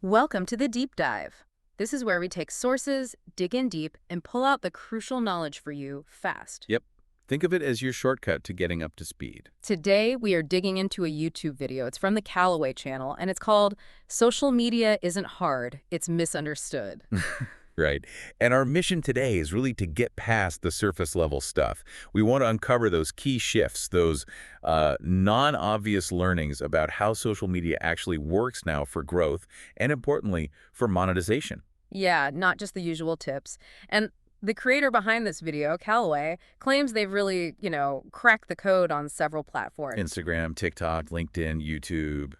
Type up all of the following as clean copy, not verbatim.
Welcome to the Deep Dive. This is where we take sources, dig in deep, and pull out the crucial knowledge for you fast. Yep. Think of it as your shortcut to getting up to speed. Today, we are digging into a YouTube video. It's from the Callaway channel, and it's called Social Media Isn't Hard, It's Misunderstood. Right. And our mission today is really to get past the surface level stuff. We want to uncover those key shifts, those non-obvious learnings about how social media actually works now for growth and, importantly, for monetization. Yeah, not just the usual tips. And the creator behind this video, Callaway, claims they've really, cracked the code on several platforms. Instagram, TikTok, LinkedIn, YouTube,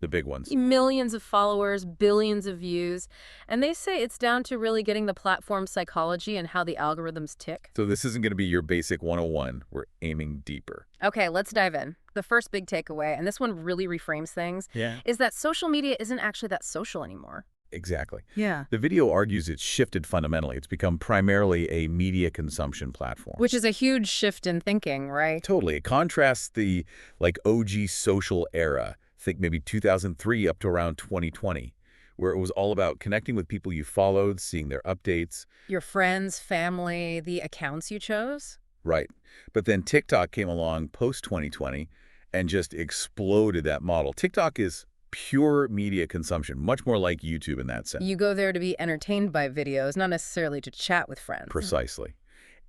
the big ones. Millions of followers, billions of views, and they say it's down to really getting the platform psychology and how the algorithms tick. So this isn't going to be your basic 101. We're aiming deeper. Okay, let's dive in. The first big takeaway, and this one really reframes things, Yeah. is that social media isn't actually that social anymore. Exactly. Yeah. The video argues it's shifted fundamentally. It's become primarily a media consumption platform. Which is a huge shift in thinking, right? Totally. It contrasts the OG social era, think maybe 2003 up to around 2020, where it was all about connecting with people you followed, seeing their updates. Your friends, family, the accounts you chose. Right. But then TikTok came along post-2020 and just exploded that model. TikTok is pure media consumption, much more like YouTube in that sense. You go there to be entertained by videos, not necessarily to chat with friends. Precisely.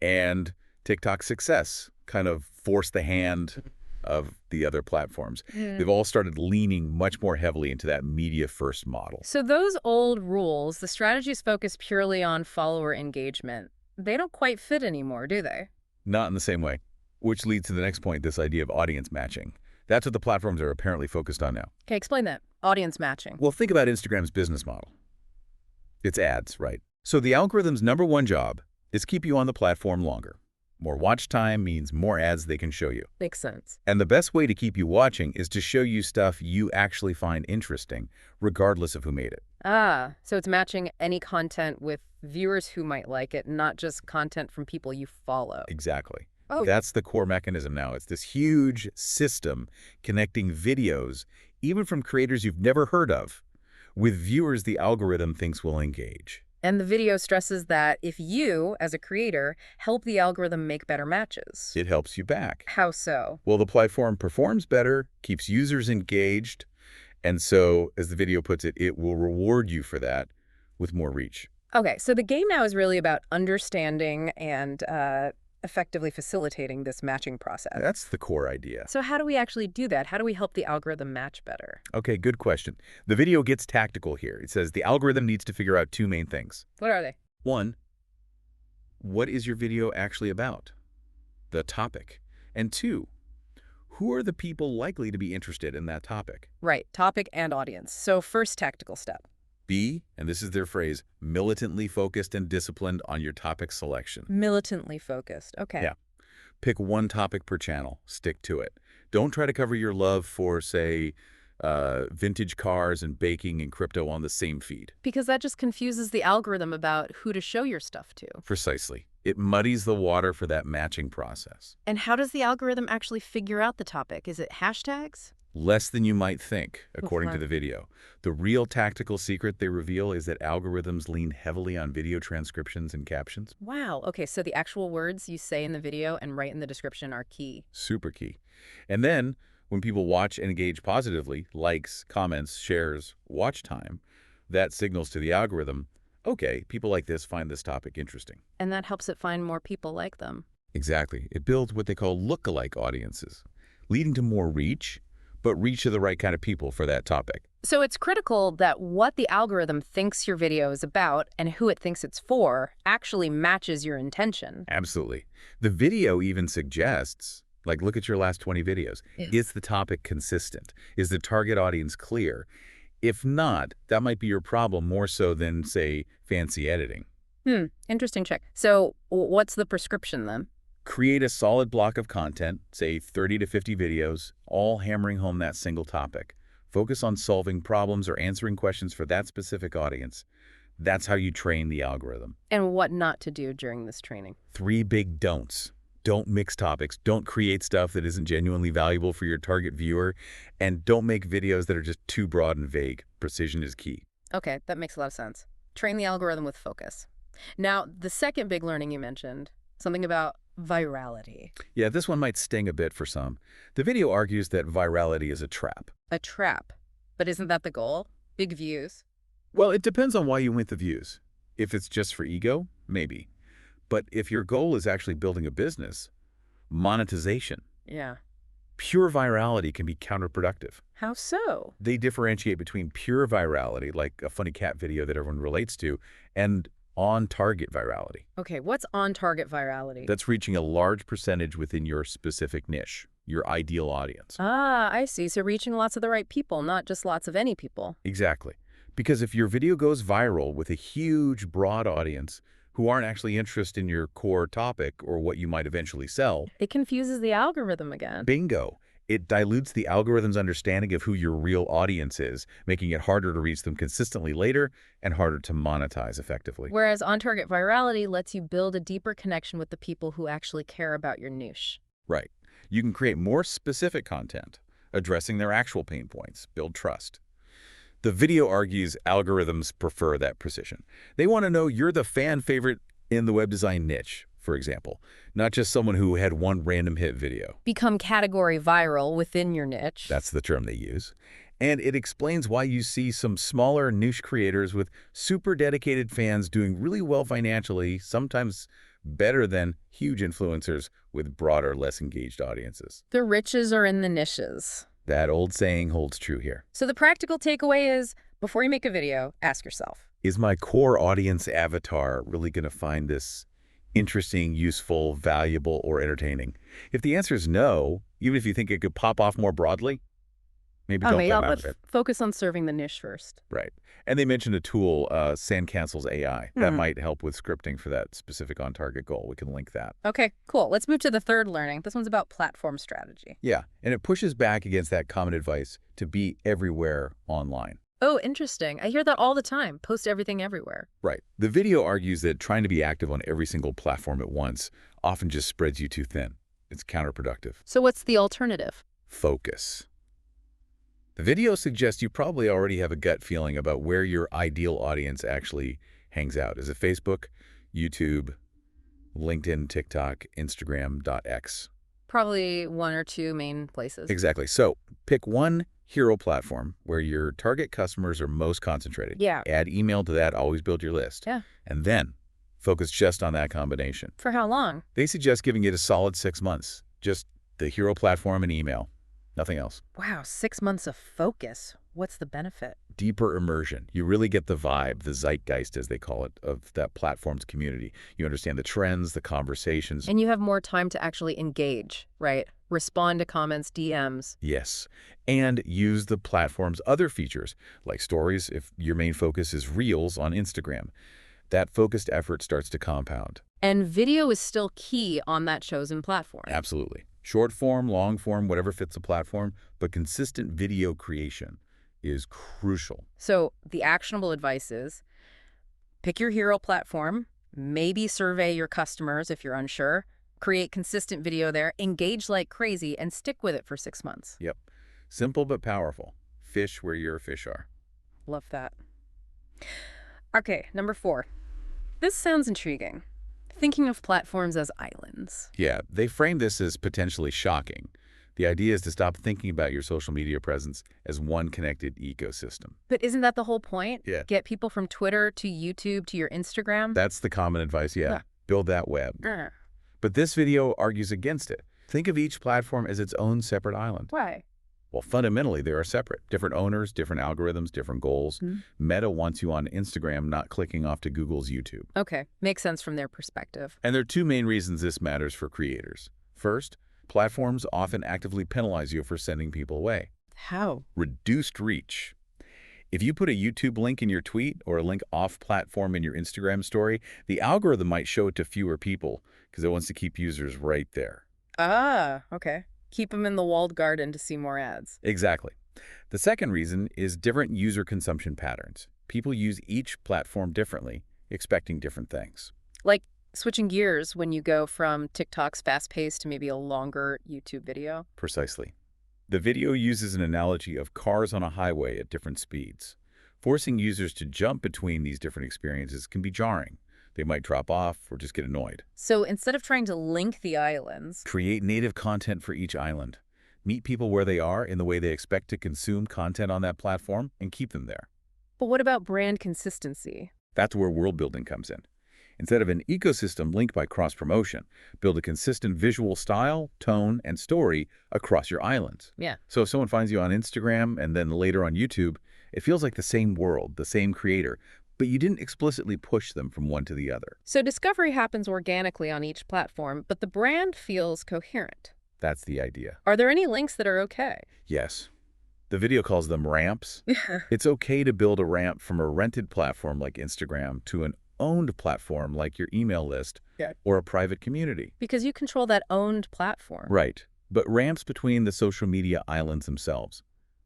And TikTok's success kind of forced the hand of the other platforms. They've all started leaning much more heavily into that media-first model. So those old rules, the strategies focus purely on follower engagement. They don't quite fit anymore, do they? Not in the same way, which leads to the next point, this idea of audience matching. That's what the platforms are apparently focused on now. Okay, explain that. Audience matching. Well, think about Instagram's business model. It's ads, right? So the algorithm's number one job is keep you on the platform longer. More watch time means more ads they can show you. Makes sense. And the best way to keep you watching is to show you stuff you actually find interesting, regardless of who made it. Ah, so it's matching any content with viewers who might like it, not just content from people you follow. Exactly. Oh. That's the core mechanism now. It's this huge system connecting videos, even from creators you've never heard of, with viewers the algorithm thinks will engage. And the video stresses that if you, as a creator, help the algorithm make better matches. It helps you back. How so? Well, the platform performs better, keeps users engaged, and so, as the video puts it, it will reward you for that with more reach. Okay, so the game now is really about understanding and effectively facilitating this matching process. That's the core idea. So how do we actually do that? How do we help the algorithm match better? Okay, good question. The video gets tactical here. It says the algorithm needs to figure out two main things. What are they? One, what is your video actually about? The topic. And two, who are the people likely to be interested in that topic? Right, topic and audience. So first tactical step. Be, and this is their phrase, militantly focused and disciplined on your topic selection. Militantly focused. Okay. Yeah. Pick one topic per channel. Stick to it. Don't try to cover your love for, say, vintage cars and baking and crypto on the same feed. Because that just confuses the algorithm about who to show your stuff to. Precisely. It muddies the water for that matching process. And how does the algorithm actually figure out the topic? Is it hashtags? Less than you might think, according to fun. the video. The real tactical secret they reveal is that algorithms lean heavily on video transcriptions and captions. Wow. Okay, so the actual words you say in the video and write in the description are key. Super key. And then, when people watch and engage positively, likes, comments, shares, watch time, that signals to the algorithm, okay, people like this find this topic interesting. And that helps it find more people like them. Exactly. It builds what they call lookalike audiences, leading to more reach, but reach to the right kind of people for that topic. So it's critical that what the algorithm thinks your video is about and who it thinks it's for actually matches your intention. Absolutely. The video even suggests, look at your last 20 videos. Yeah. Is the topic consistent? Is the target audience clear? If not, that might be your problem more so than, say, fancy editing. Interesting check. So what's the prescription then? Create a solid block of content, say 30 to 50 videos, all hammering home that single topic. Focus on solving problems or answering questions for that specific audience. That's how you train the algorithm. And what not to do during this training. 3 big don'ts. Don't mix topics. Don't create stuff that isn't genuinely valuable for your target viewer. And don't make videos that are just too broad and vague. Precision is key. Okay, that makes a lot of sense. Train the algorithm with focus. Now, the second big learning you mentioned, something about virality. Yeah, this one might sting a bit for some. The video argues that virality is a trap. A trap. But isn't that the goal? Big views. Well, it depends on why you want the views. If it's just for ego, maybe. But if your goal is actually building a business, monetization, Yeah. pure virality can be counterproductive. How so? They differentiate between pure virality, like a funny cat video that everyone relates to, and on-target virality. Okay, what's on-target virality? That's reaching a large percentage within your specific niche, your ideal audience. Ah, I see. So reaching lots of the right people, not just lots of any people. Exactly. Because if your video goes viral with a huge, broad audience who aren't actually interested in your core topic or what you might eventually sell, It confuses the algorithm again. bingo. It dilutes the algorithm's understanding of who your real audience is, making it harder to reach them consistently later and harder to monetize effectively. Whereas on-target virality lets you build a deeper connection with the people who actually care about your niche. Right. You can create more specific content, addressing their actual pain points, build trust. The video argues algorithms prefer that precision. They want to know you're the fan favorite in the web design niche, for example, not just someone who had one random hit video. Become category viral within your niche. That's the term they use. And it explains why you see some smaller niche creators with super dedicated fans doing really well financially, sometimes better than huge influencers with broader, less engaged audiences. The riches are in the niches. That old saying holds true here. So the practical takeaway is, before you make a video, ask yourself, Is my core audience avatar really going to find this interesting, useful, valuable, or entertaining? If the answer is no, even if you think it could pop off more broadly, maybe don't come out of it. focus on serving the niche first. Right. And they mentioned a tool, SandCastle's AI, that might help with scripting for that specific on-target goal. We can link that. Okay, cool. Let's move to the third learning. This one's about platform strategy. Yeah, and it pushes back against that common advice to be everywhere online. Oh, interesting. I hear that all the time. Post everything everywhere. Right. The video argues that trying to be active on every single platform at once often just spreads you too thin. It's counterproductive. So what's the alternative? Focus. The video suggests you probably already have a gut feeling about where your ideal audience actually hangs out. Is it Facebook, YouTube, LinkedIn, TikTok, Instagram, .x? Probably one or two main places. Exactly. So pick one hero platform where your target customers are most concentrated. Yeah. Add email to that, always build your list. Yeah. And then focus just on that combination. For how long? They suggest giving it a solid 6 months. Just the hero platform and email. Nothing else. Wow, 6 months of focus. What's the benefit? Deeper immersion. You really get the vibe, the zeitgeist, as they call it, of that platform's community. You understand the trends, the conversations. And you have more time to actually engage, right? Respond to comments, DMs. Yes. And use the platform's other features, like stories if your main focus is Reels on Instagram. That focused effort starts to compound. And video is still key on that chosen platform. Absolutely. Short form, long form, whatever fits the platform, but consistent video creation is crucial. So the actionable advice is pick your hero platform, maybe survey your customers if you're unsure, create consistent video there, engage like crazy, and stick with it for 6 months. Yep. Simple but powerful. Fish where your fish are. Love that. Okay, number 4. This sounds intriguing. Thinking of platforms as islands. Yeah, they frame this as potentially shocking. The idea is to stop thinking about your social media presence as one connected ecosystem. But isn't that the whole point? Yeah. Get people from Twitter to YouTube to your Instagram? That's the common advice, yeah. Yeah. Build that web. Grr. But this video argues against it. Think of each platform as its own separate island. Why? Well, fundamentally, they are separate. Different owners, different algorithms, different goals. Meta wants you on Instagram, not clicking off to Google's YouTube. Okay, makes sense from their perspective. And there are two main reasons this matters for creators. First, platforms often actively penalize you for sending people away. How? Reduced reach. If you put a YouTube link in your tweet or a link off-platform in your Instagram story, the algorithm might show it to fewer people because it wants to keep users right there. Ah, okay. Keep them in the walled garden to see more ads. Exactly. The second reason is different user consumption patterns. People use each platform differently, expecting different things. Like switching gears when you go from TikTok's fast-paced to maybe a longer YouTube video. Precisely. The video uses an analogy of cars on a highway at different speeds. Forcing users to jump between these different experiences can be jarring. They might drop off or just get annoyed. So instead of trying to link the islands, Create native content for each island. Meet people where they are in the way they expect to consume content on that platform and keep them there. but what about brand consistency? That's where world building comes in. Instead of an ecosystem linked by cross-promotion, build a consistent visual style, tone, and story across your islands. Yeah. So if someone finds you on Instagram and then later on YouTube, it feels like the same world, the same creator, but you didn't explicitly push them from one to the other. So discovery happens organically on each platform, but the brand feels coherent. That's the idea. Are there any links that are okay? Yes. The video calls them ramps. It's okay to build a ramp from a rented platform like Instagram to an owned platform like your email list or a private community. Because you control that owned platform. Right. But ramps between the social media islands themselves,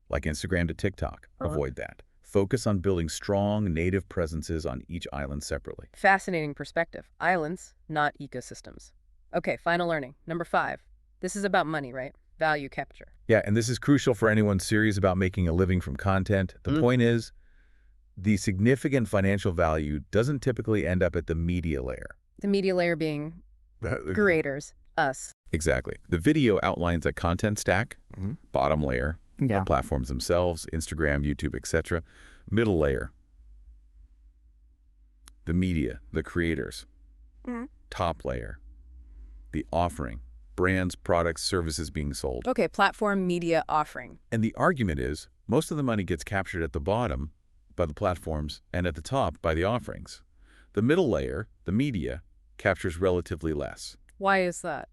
like Instagram to TikTok, avoid that. Focus on building strong native presences on each island separately. Fascinating perspective. Islands, not ecosystems. Okay, final learning. Number 5. This is about money, right? Value capture. Yeah, and this is crucial for anyone serious about making a living from content. The point is, the significant financial value doesn't typically end up at the media layer. The media layer being creators, us. Exactly. The video outlines a content stack, bottom layer, the platforms themselves, Instagram, YouTube, etc. Middle layer, the media, the creators. Top layer, the offering, brands, products, services being sold. Okay, platform, media, offering. And the argument is, most of the money gets captured at the bottom by the platforms and at the top by the offerings. The middle layer, the media, captures relatively less. Why is that?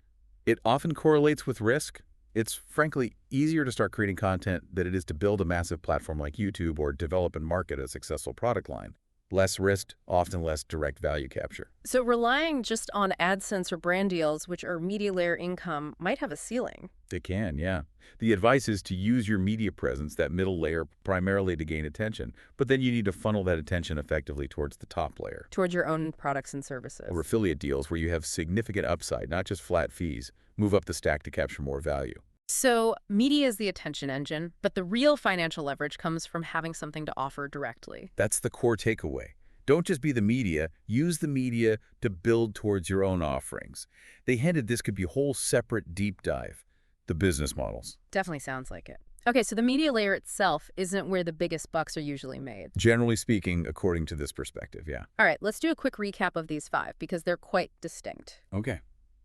It often correlates with risk. It's frankly easier to start creating content than it is to build a massive platform like YouTube or develop and market a successful product line. Less risk, often less direct value capture. So relying just on AdSense or brand deals, which are media layer income, might have a ceiling. They can, yeah. The advice is to use your media presence, that middle layer, primarily to gain attention, but then you need to funnel that attention effectively towards the top layer. Towards your own products and services. Or affiliate deals where you have significant upside, not just flat fees. Move up the stack to capture more value. So media is the attention engine, but the real financial leverage comes from having something to offer directly. That's the core takeaway. Don't just be the media, use the media to build towards your own offerings. They hinted this could be a whole separate deep dive. The business models. Definitely sounds like it. Okay, so the media layer itself isn't where the biggest bucks are usually made. Generally speaking, according to this perspective, yeah. All right, let's do a quick recap of these 5 because they're quite distinct. Okay.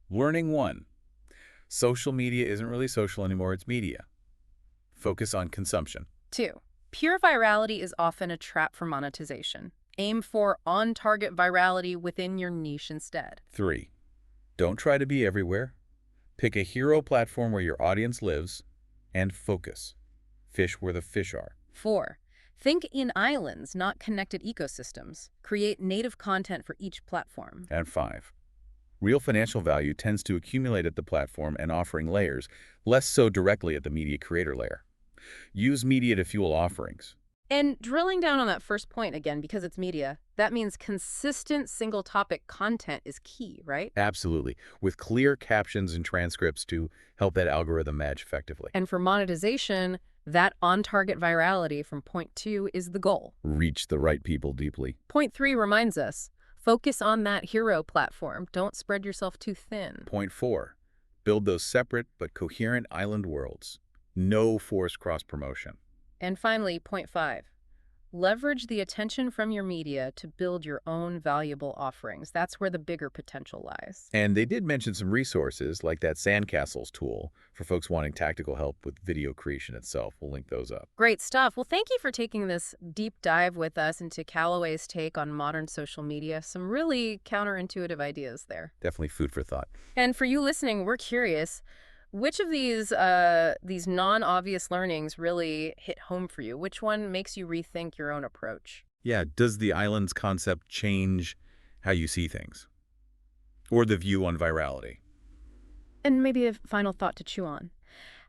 Learning 1. Social media isn't really social anymore, it's media. Focus on consumption. 2. Pure virality is often a trap for monetization. Aim for on-target virality within your niche instead. 3. Don't try to be everywhere. Pick a hero platform where your audience lives and focus. Fish where the fish are. 4. Think in islands, not connected ecosystems. Create native content for each platform. And 5. Real financial value tends to accumulate at the platform and offering layers, less so directly at the media creator layer. Use media to fuel offerings. And drilling down on that first point again, because it's media, that means consistent single-topic content is key, right? Absolutely, with clear captions and transcripts to help that algorithm match effectively. And for monetization, that on-target virality from point 2 is the goal. Reach the right people deeply. Point 3 reminds us, focus on that hero platform. Don't spread yourself too thin. Point 4, build those separate but coherent island worlds. No forced cross-promotion. And finally, point 5, leverage the attention from your media to build your own valuable offerings. That's where the bigger potential lies. And they did mention some resources like that Sandcastles tool for folks wanting tactical help with video creation itself. We'll link those up. Great stuff. Well, thank you for taking this deep dive with us into Callaway's take on modern social media. Some really counterintuitive ideas there. Definitely food for thought. And for you listening, we're curious, which of these non-obvious learnings really hit home for you? Which one makes you rethink your own approach? Yeah, does the islands concept change how you see things? Or the view on virality? And maybe a final thought to chew on.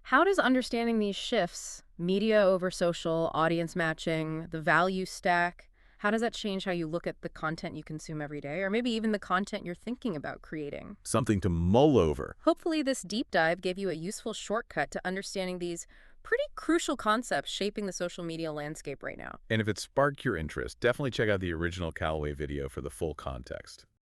How does understanding these shifts, media over social, audience matching, the value stack, how does that change how you look at the content you consume every day, or maybe even the content you're thinking about creating? Something to mull over. Hopefully this deep dive gave you a useful shortcut to understanding these pretty crucial concepts shaping the social media landscape right now. And if it sparked your interest, definitely check out the original Callaway video for the full context.